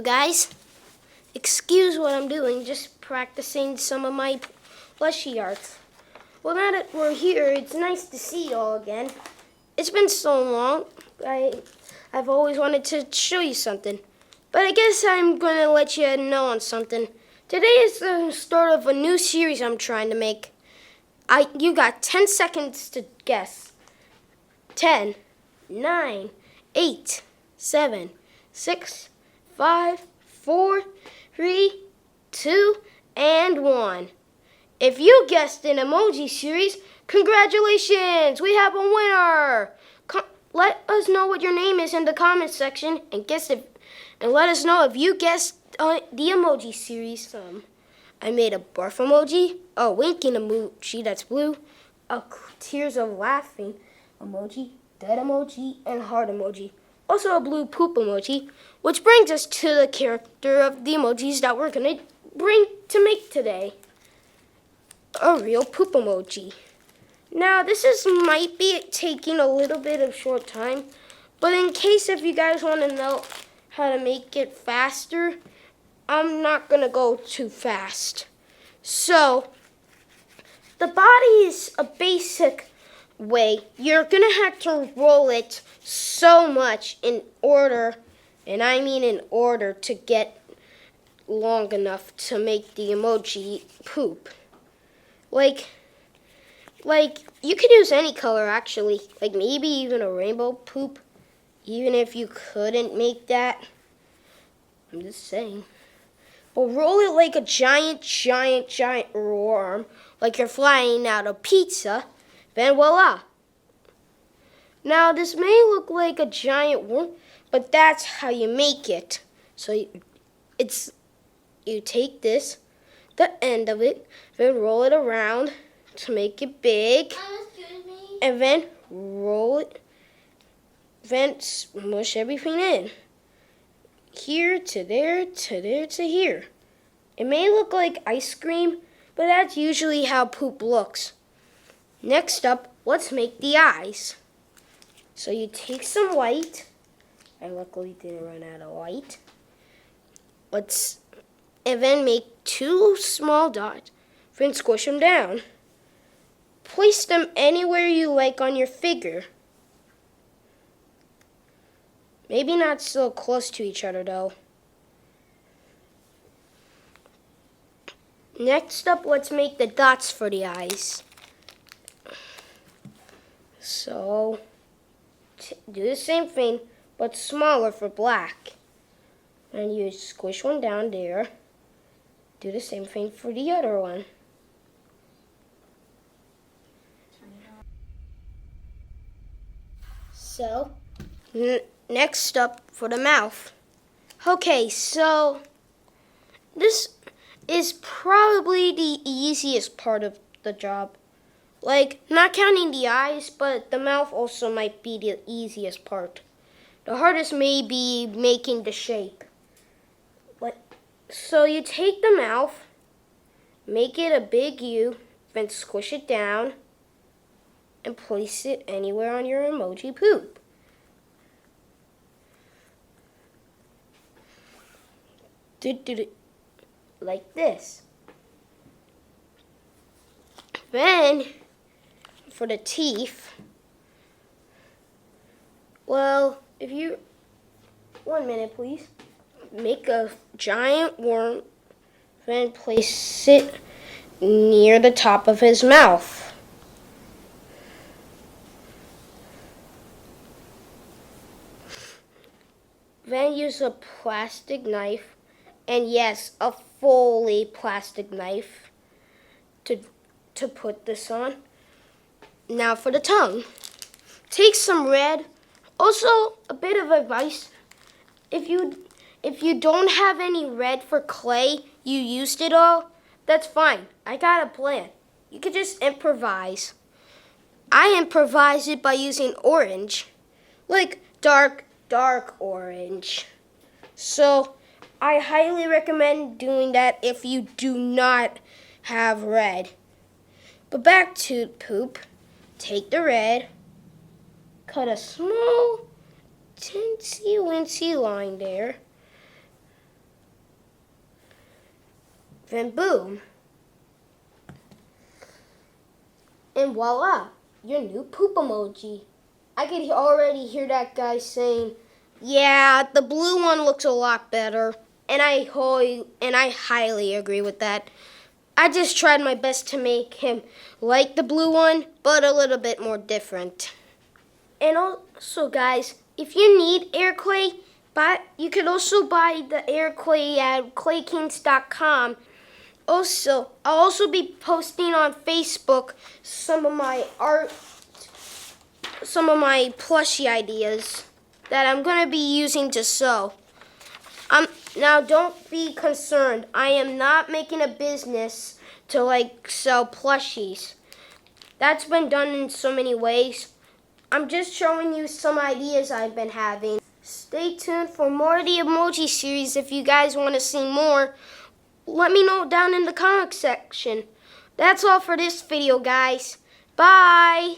guys, excuse what I'm doing, just practicing some of my plushie arts. Well, now that we're here, it's nice to see you all again. It's been so long. I've always wanted to show you something, but I guess I'm going to let you know on something. Today is the start of a new series I'm trying to make. You got 10 seconds to guess. 10, 9, 8, 7, 6, 5, 4, 3, 2, and 1. If you guessed an emoji series, congratulations! We have a winner! Let us know what your name is in the comments section and let us know if you guessed the emoji series. I made a barf emoji, a winking emoji that's blue, a tears of laughing emoji, dead emoji, and heart emoji. Also a blue poop emoji, which brings us to the character of the emojis that we're going to make today. A real poop emoji. Now this might be taking a little bit of short time, but in case if you guys want to know how to make it faster, I'm not going to go too fast. So, the body is a basic way. You're going to have to roll it so much in order, and I mean in order to get long enough to make the emoji poop. Like you could use any color actually, like maybe even a rainbow poop, even if you couldn't make that. I'm just saying. But roll it like a giant worm, like you're flying out a pizza, then voila. Now this may look like a giant worm, but that's how you make it. So you take this, the end of it, then roll it around to make it big, and then roll it, then smush everything in. Here to there to there to here. It may look like ice cream, but that's usually how poop looks. Next up, let's make the eyes. So you take some white. I luckily didn't run out of white. And then make 2 small dots. Then squish them down. Place them anywhere you like on your figure. Maybe not so close to each other though. Next up, let's make the dots for the eyes. So, do the same thing, but smaller for black. And you squish one down there. Do the same thing for the other one. So, next up for the mouth. Okay, so this is probably the easiest part of the job. Like, not counting the eyes, but the mouth also might be the easiest part. The hardest may be making the shape. So you take the mouth, make it a big U, then squish it down, and place it anywhere on your emoji poop. Like this. Then, for the teeth, well, if you, 1 minute please, make a giant worm, then place it near the top of his mouth. Then use a plastic knife, and yes, a fully plastic knife to put this on. Now for the tongue. Take some red. Also, a bit of advice. If you don't have any red for clay, you used it all, that's fine. I got a plan. You could just improvise. I improvise it by using orange. Like dark orange. So, I highly recommend doing that if you do not have red. But back to poop. Take the red, cut a small teensy-weensy line there, Then boom. And voila, your new poop emoji. I could already hear that guy saying, yeah, the blue one looks a lot better. And I highly agree with that. I just tried my best to make him like the blue one, but a little bit more different. And also, guys, if you need air clay, you could also buy the air clay at claykings.com. Also, I'll also be posting on Facebook some of my plushie ideas that I'm going to be using to sew. Now, don't be concerned. I am not making a business to sell plushies. That's been done in so many ways. I'm just showing you some ideas I've been having. Stay tuned for more of the emoji series. If you guys want to see more, let me know down in the comment section. That's all for this video, guys. Bye!